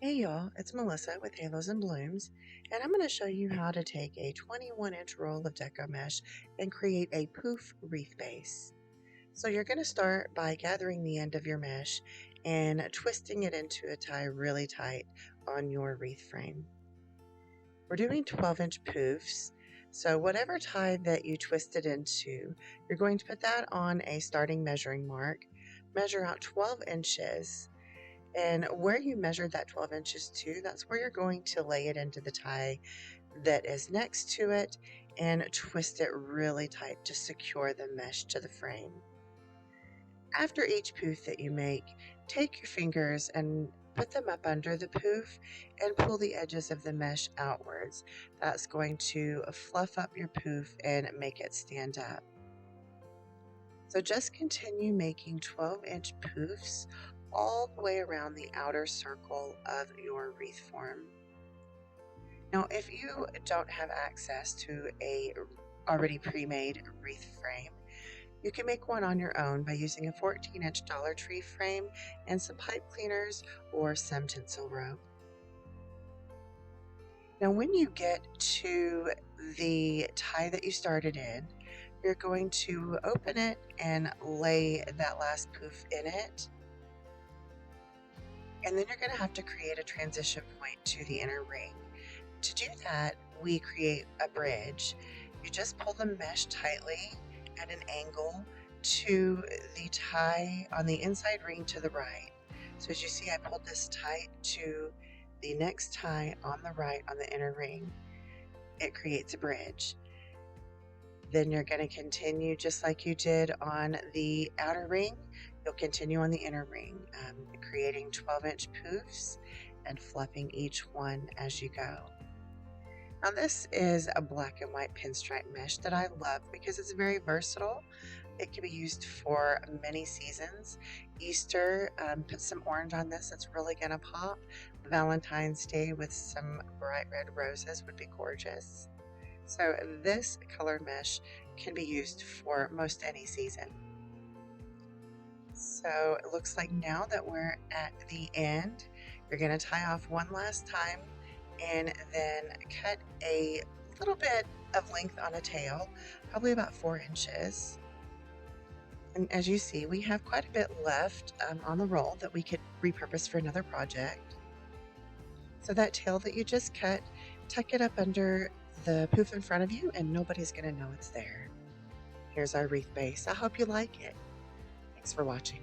Hey y'all, it's Melissa with Halos and Blooms, and I'm going to show you how to take a 21-inch roll of Deco Mesh and create a poof wreath base. So you're going to start by gathering the end of your mesh and twisting it into a tie really tight on your wreath frame. We're doing 12-inch poofs, so whatever tie that you twist it into, you're going to put that on a starting measuring mark, measure out 12 inches, and where you measured that 12 inches to, that's where you're going to lay it into the tie that is next to it and twist it really tight to secure the mesh to the frame. After each poof that you make, take your fingers and put them up under the poof and pull the edges of the mesh outwards. That's going to fluff up your poof and make it stand up. So just continue making 12-inch poofs all the way around the outer circle of your wreath form. Now, if you don't have access to a already pre-made wreath frame, you can make one on your own by using a 14-inch Dollar Tree frame and some pipe cleaners or some tinsel rope. Now, when you get to the tie that you started in, you're going to open it and lay that last poof in it. And then you're going to have to create a transition point to the inner ring. To do that, we create a bridge. You just pull the mesh tightly at an angle to the tie on the inside ring to the right. So as you see, I pulled this tight to the next tie on the right on the inner ring. It creates a bridge. Then you're going to continue just like you did on the outer ring. You'll continue on the inner ring, creating 12-inch poofs and fluffing each one as you go. Now this is a black and white pinstripe mesh that I love because it's very versatile. It can be used for many seasons. Easter, put some orange on this, it's really going to pop. Valentine's Day with some bright red roses would be gorgeous. So this color mesh can be used for most any season. So it looks like now that we're at the end, you're going to tie off one last time and then cut a little bit of length on a tail, probably about 4 inches. And as you see, we have quite a bit left on the roll that we could repurpose for another project. So that tail that you just cut, tuck it up under the poof in front of you and nobody's going to know it's there. Here's our wreath base. I hope you like it. Thanks for watching.